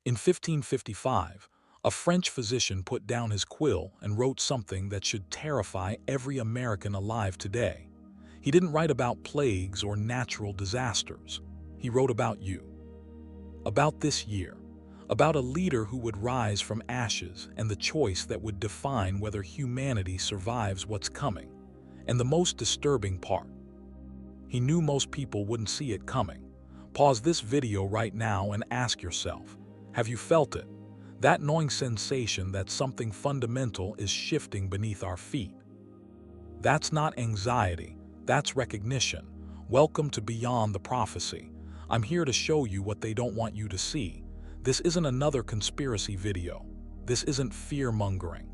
In 1555, a French physician put down his quill and wrote something that should terrify every American alive today. He didn't write about plagues or natural disasters. He wrote about you. About this year. About a leader who would rise from ashes and the choice that would define whether humanity survives what's coming. And the most disturbing part, he knew most people wouldn't see it coming. Pause this video right now and ask yourself, have you felt it? That gnawing sensation that something fundamental is shifting beneath our feet. That's not anxiety, that's recognition. Welcome to Beyond the Prophecy. I'm here to show you what they don't want you to see. This isn't another conspiracy video. This isn't fear-mongering.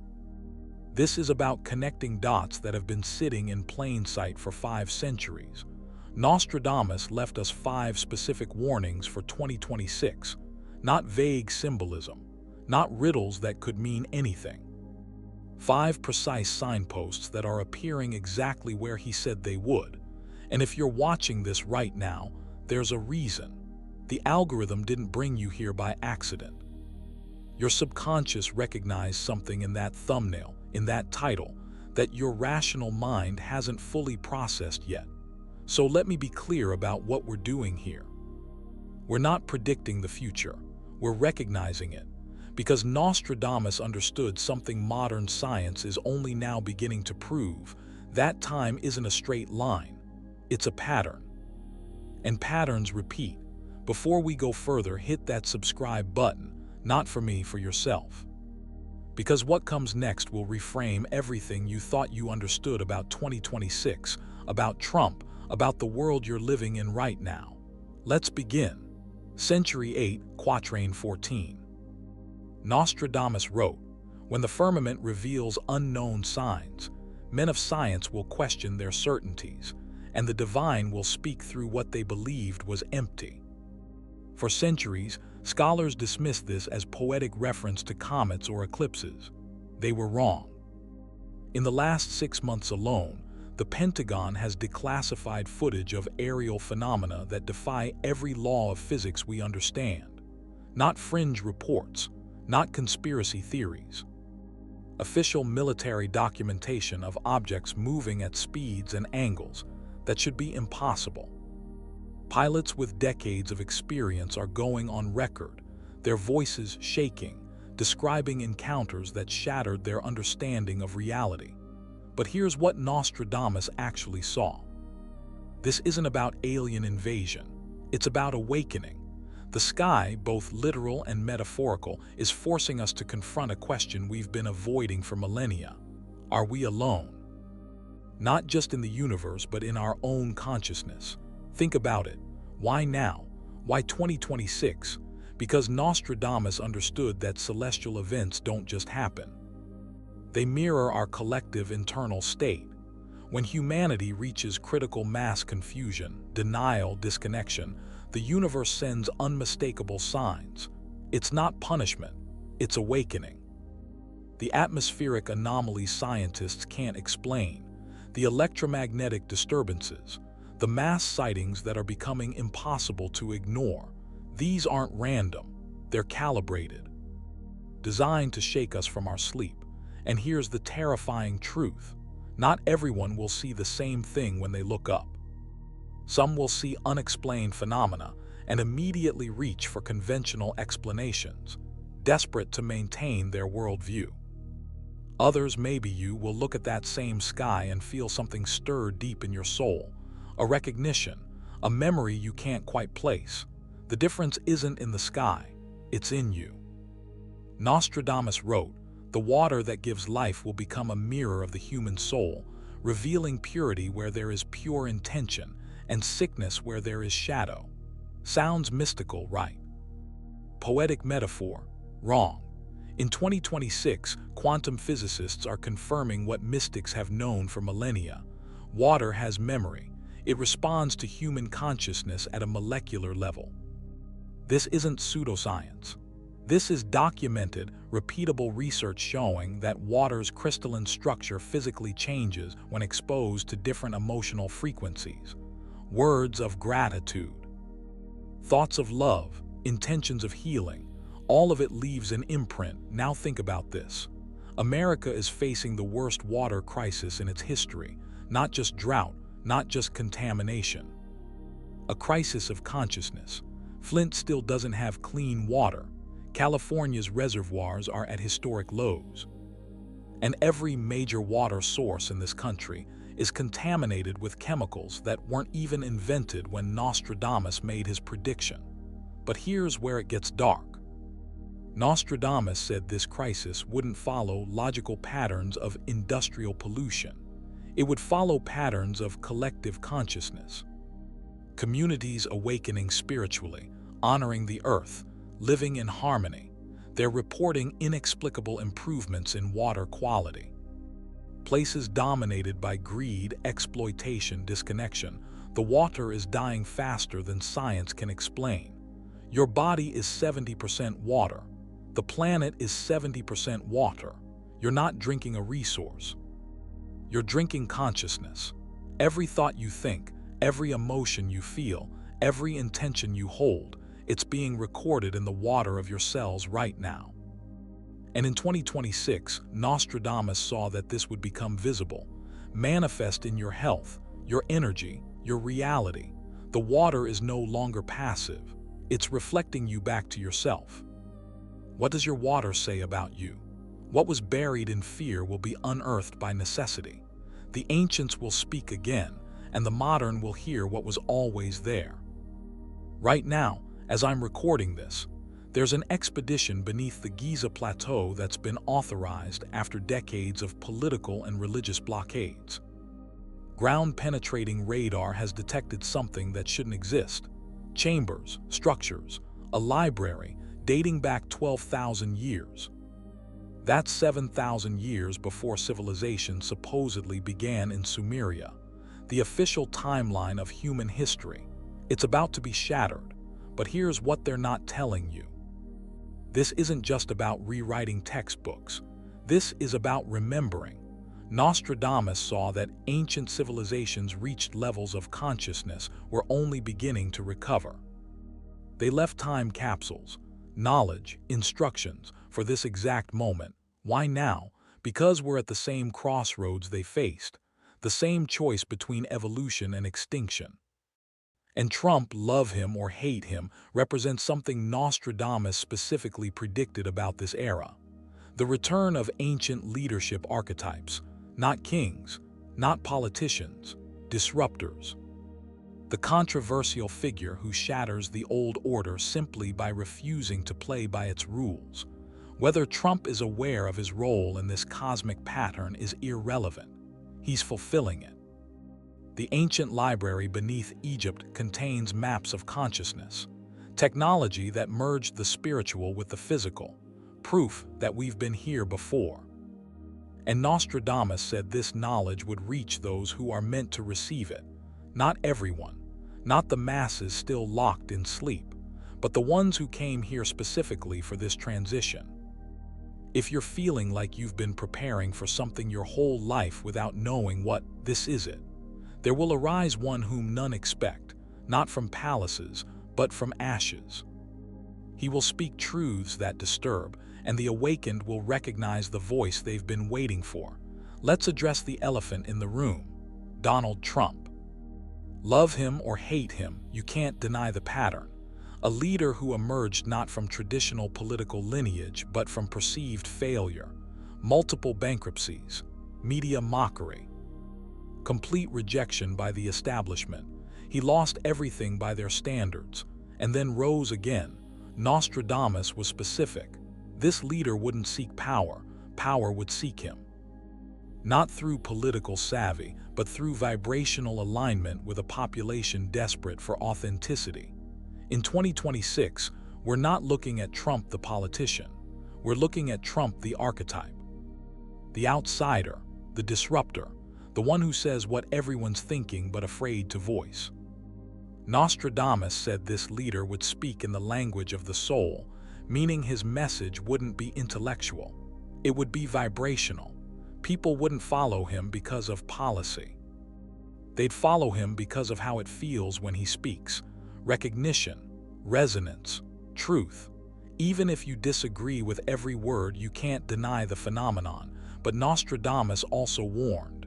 This is about connecting dots that have been sitting in plain sight for 5 centuries. Nostradamus left us 5 specific warnings for 2026, not vague symbolism, not riddles that could mean anything. 5 precise signposts that are appearing exactly where he said they would. And if you're watching this right now, there's a reason. The algorithm didn't bring you here by accident. Your subconscious recognized something in that thumbnail, in that title, that your rational mind hasn't fully processed yet. So let me be clear about what we're doing here. We're not predicting the future. We're recognizing it. Because Nostradamus understood something modern science is only now beginning to prove. That time isn't a straight line. It's a pattern. And patterns repeat. Before we go further, hit that subscribe button, not for me, for yourself. Because what comes next will reframe everything you thought you understood about 2026, about Trump, about the world you're living in right now. Let's begin. Century 8, Quatrain 14. Nostradamus wrote, "When the firmament reveals unknown signs, men of science will question their certainties, and the divine will speak through what they believed was empty." For centuries, scholars dismissed this as poetic reference to comets or eclipses. They were wrong. In the last 6 months alone, the Pentagon has declassified footage of aerial phenomena that defy every law of physics we understand. Not fringe reports, not conspiracy theories. Official military documentation of objects moving at speeds and angles that should be impossible. Pilots with decades of experience are going on record, their voices shaking, describing encounters that shattered their understanding of reality. But here's what Nostradamus actually saw. This isn't about alien invasion. It's about awakening. The sky, both literal and metaphorical, is forcing us to confront a question we've been avoiding for millennia. Are we alone? Not just in the universe, but in our own consciousness. Think about it. Why now? Why 2026? Because Nostradamus understood that celestial events don't just happen. They mirror our collective internal state. When humanity reaches critical mass confusion, denial, disconnection, the universe sends unmistakable signs. It's not punishment, it's awakening. The atmospheric anomalies scientists can't explain, the electromagnetic disturbances, the mass sightings that are becoming impossible to ignore. These aren't random, they're calibrated, designed to shake us from our sleep. And here's the terrifying truth. Not everyone will see the same thing when they look up. Some will see unexplained phenomena and immediately reach for conventional explanations, desperate to maintain their worldview. Others, maybe you, will look at that same sky and feel something stir deep in your soul, a recognition, a memory you can't quite place. The difference isn't in the sky, it's in you. Nostradamus wrote, "The water that gives life will become a mirror of the human soul, revealing purity where there is pure intention and sickness where there is shadow." Sounds mystical, right? Poetic metaphor, wrong. In 2026, quantum physicists are confirming what mystics have known for millennia. Water has memory. It responds to human consciousness at a molecular level. This isn't pseudoscience. This is documented, repeatable research showing that water's crystalline structure physically changes when exposed to different emotional frequencies. Words of gratitude, thoughts of love, intentions of healing, All of it leaves an imprint. Now think about this. America is facing the worst water crisis in its history, not just drought, not just contamination. A crisis of consciousness. Flint still doesn't have clean water. California's reservoirs are at historic lows. And every major water source in this country is contaminated with chemicals that weren't even invented when Nostradamus made his prediction. But here's where it gets dark. Nostradamus said this crisis wouldn't follow logical patterns of industrial pollution. It would follow patterns of collective consciousness. Communities awakening spiritually, honoring the earth, living in harmony. They're reporting inexplicable improvements in water quality. Places dominated by greed, exploitation, disconnection. The water is dying faster than science can explain. Your body is 70% water. The planet is 70% water. You're not drinking a resource. You're drinking consciousness. Every thought you think, every emotion you feel, every intention you hold, it's being recorded in the water of your cells right now. And in 2026, Nostradamus saw that this would become visible, manifest in your health, your energy, your reality. The water is no longer passive. It's reflecting you back to yourself. What does your water say about you? What was buried in fear will be unearthed by necessity. The ancients will speak again, and the modern will hear what was always there. Right now, as I'm recording this, there's an expedition beneath the Giza Plateau that's been authorized after decades of political and religious blockades. Ground-penetrating radar has detected something that shouldn't exist. Chambers, structures, a library dating back 12,000 years. That's 7,000 years before civilization supposedly began in Sumeria, the official timeline of human history. It's about to be shattered, but here's what they're not telling you. This isn't just about rewriting textbooks. This is about remembering. Nostradamus saw that ancient civilizations reached levels of consciousness were only beginning to recover. They left time capsules, knowledge, instructions for this exact moment. Why now? Because we're at the same crossroads they faced, the same choice between evolution and extinction. And Trump, love him or hate him, represents something Nostradamus specifically predicted about this era. The return of ancient leadership archetypes, not kings, not politicians, disruptors. The controversial figure who shatters the old order simply by refusing to play by its rules. Whether Trump is aware of his role in this cosmic pattern is irrelevant. He's fulfilling it. The ancient library beneath Egypt contains maps of consciousness, technology that merged the spiritual with the physical, proof that we've been here before. And Nostradamus said this knowledge would reach those who are meant to receive it. Not everyone, not the masses still locked in sleep, but the ones who came here specifically for this transition. If you're feeling like you've been preparing for something your whole life without knowing what this is it, there will arise one whom none expect, not from palaces, but from ashes. He will speak truths that disturb, and the awakened will recognize the voice they've been waiting for. Let's address the elephant in the room, Donald Trump. Love him or hate him, you can't deny the pattern. A leader who emerged not from traditional political lineage, but from perceived failure, multiple bankruptcies, media mockery, complete rejection by the establishment. He lost everything by their standards, and then rose again. Nostradamus was specific. This leader wouldn't seek power, power would seek him. Not through political savvy, but through vibrational alignment with a population desperate for authenticity. In 2026, we're not looking at Trump the politician. We're looking at Trump the archetype. The outsider, the disruptor, the one who says what everyone's thinking but afraid to voice. Nostradamus said this leader would speak in the language of the soul, meaning his message wouldn't be intellectual. It would be vibrational. People wouldn't follow him because of policy. They'd follow him because of how it feels when he speaks. Recognition, resonance, truth. Even if you disagree with every word, you can't deny the phenomenon. But Nostradamus also warned.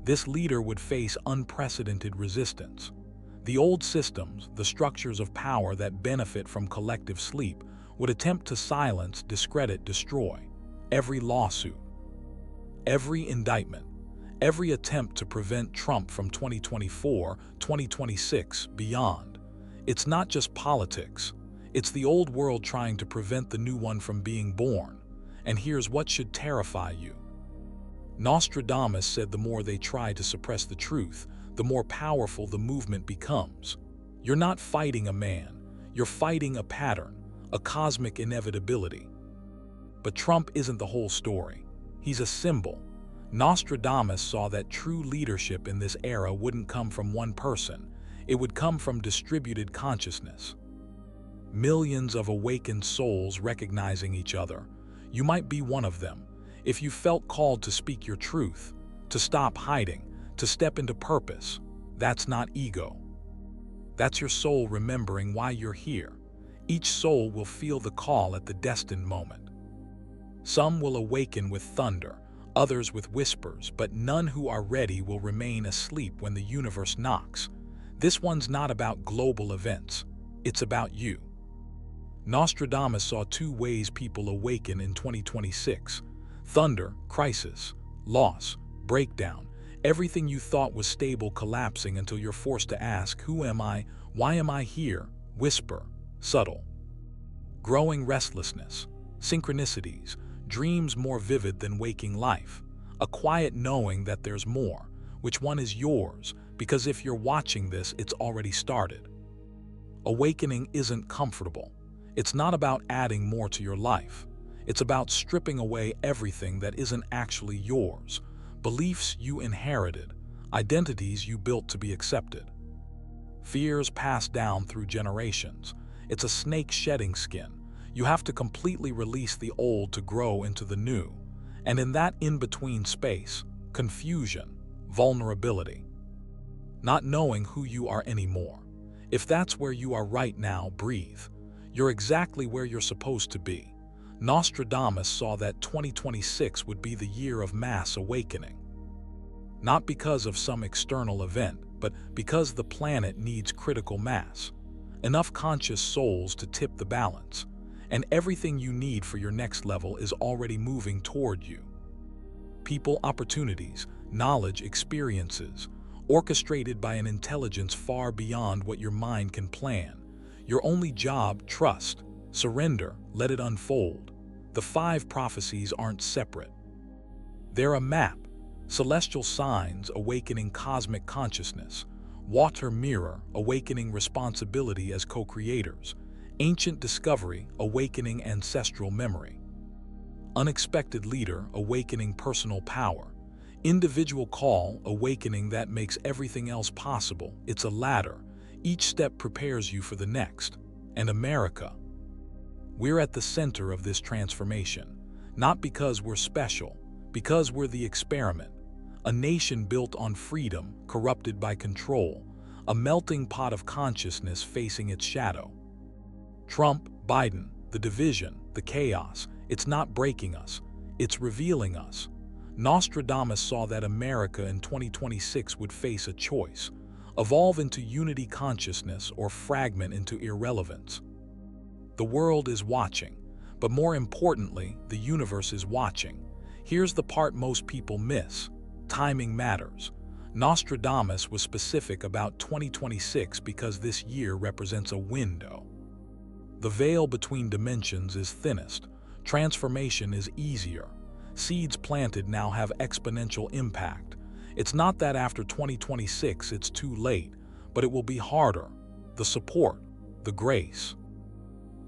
This leader would face unprecedented resistance. The old systems, the structures of power that benefit from collective sleep, would attempt to silence, discredit, destroy. Every lawsuit, every indictment, every attempt to prevent Trump from 2024, 2026, beyond. It's not just politics. It's the old world trying to prevent the new one from being born. And here's what should terrify you. Nostradamus said the more they try to suppress the truth, the more powerful the movement becomes. You're not fighting a man, you're fighting a pattern, a cosmic inevitability. But Trump isn't the whole story. He's a symbol. Nostradamus saw that true leadership in this era wouldn't come from one person. It would come from distributed consciousness. Millions of awakened souls recognizing each other. You might be one of them. If you felt called to speak your truth, to stop hiding, to step into purpose, that's not ego. That's your soul remembering why you're here. Each soul will feel the call at the destined moment. Some will awaken with thunder, others with whispers, but none who are ready will remain asleep when the universe knocks. This one's not about global events. It's about you. Nostradamus saw two ways people awaken in 2026. Thunder, crisis, loss, breakdown. Everything you thought was stable collapsing until you're forced to ask, who am I? Why am I here? Whisper, subtle. Growing restlessness, synchronicities, dreams more vivid than waking life. A quiet knowing that there's more. Which one is yours? Because if you're watching this, it's already started. Awakening isn't comfortable. It's not about adding more to your life. It's about stripping away everything that isn't actually yours. Beliefs you inherited, identities you built to be accepted. Fears passed down through generations. It's a snake shedding skin. You have to completely release the old to grow into the new. And in that in-between space, confusion, vulnerability. Not knowing who you are anymore. If that's where you are right now, breathe. You're exactly where you're supposed to be. Nostradamus saw that 2026 would be the year of mass awakening. Not because of some external event, but because the planet needs critical mass. Enough conscious souls to tip the balance. And everything you need for your next level is already moving toward you. People, opportunities, knowledge, experiences, orchestrated by an intelligence far beyond what your mind can plan. Your only job, trust, surrender, let it unfold. The 5 prophecies aren't separate. They're a map, celestial signs awakening cosmic consciousness, water mirror awakening responsibility as co-creators, ancient discovery awakening ancestral memory, unexpected leader awakening personal power, individual call awakening that makes everything else possible. It's a ladder. Each step prepares you for the next. And America, we're at the center of this transformation, not because we're special, because we're the experiment. A nation built on freedom, corrupted by control, a melting pot of consciousness facing its shadow. Trump, Biden, the division, the chaos, it's not breaking us, it's revealing us. Nostradamus saw that America in 2026 would face a choice. Evolve into unity consciousness or fragment into irrelevance. The world is watching, but more importantly, the universe is watching. Here's the part most people miss. Timing matters. Nostradamus was specific about 2026 because this year represents a window. The veil between dimensions is thinnest. Transformation is easier. Seeds planted now have exponential impact. It's not that after 2026 it's too late, but it will be harder. The support, the grace,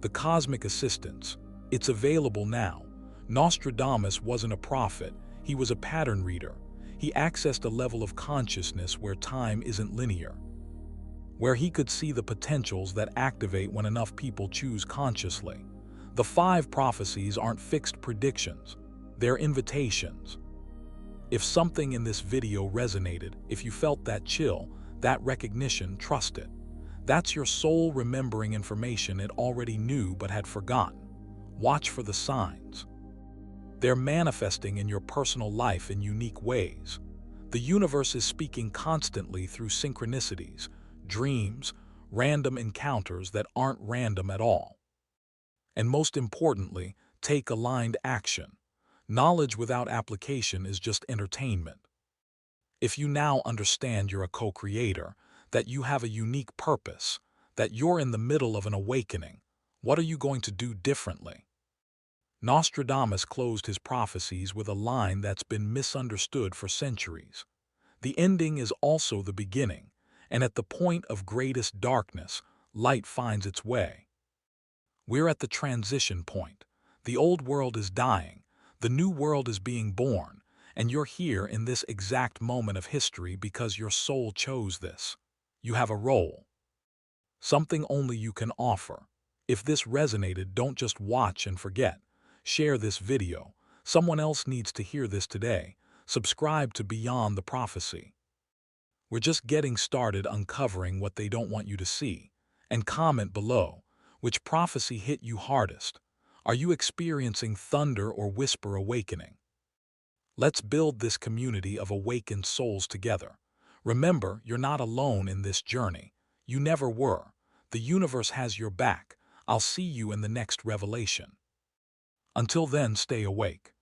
the cosmic assistance, it's available now. Nostradamus wasn't a prophet, he was a pattern reader. He accessed a level of consciousness where time isn't linear, where he could see the potentials that activate when enough people choose consciously. The 5 prophecies aren't fixed predictions, they're invitations. If something in this video resonated, if you felt that chill, that recognition, trust it. That's your soul remembering information it already knew but had forgotten. Watch for the signs. They're manifesting in your personal life in unique ways. The universe is speaking constantly through synchronicities, dreams, random encounters that aren't random at all. And most importantly, take aligned action. Knowledge without application is just entertainment. If you now understand you're a co-creator, that you have a unique purpose, that you're in the middle of an awakening, what are you going to do differently? Nostradamus closed his prophecies with a line that's been misunderstood for centuries. The ending is also the beginning, and at the point of greatest darkness, light finds its way. We're at the transition point. The old world is dying, the new world is being born, and you're here in this exact moment of history because your soul chose this. You have a role, something only you can offer. If this resonated, don't just watch and forget. Share this video. Someone else needs to hear this today. Subscribe to Beyond the Prophecy. We're just getting started uncovering what they don't want you to see. And comment below, which prophecy hit you hardest? Are you experiencing thunder or whisper awakening? Let's build this community of awakened souls together. Remember, you're not alone in this journey. You never were. The universe has your back. I'll see you in the next revelation. Until then, stay awake.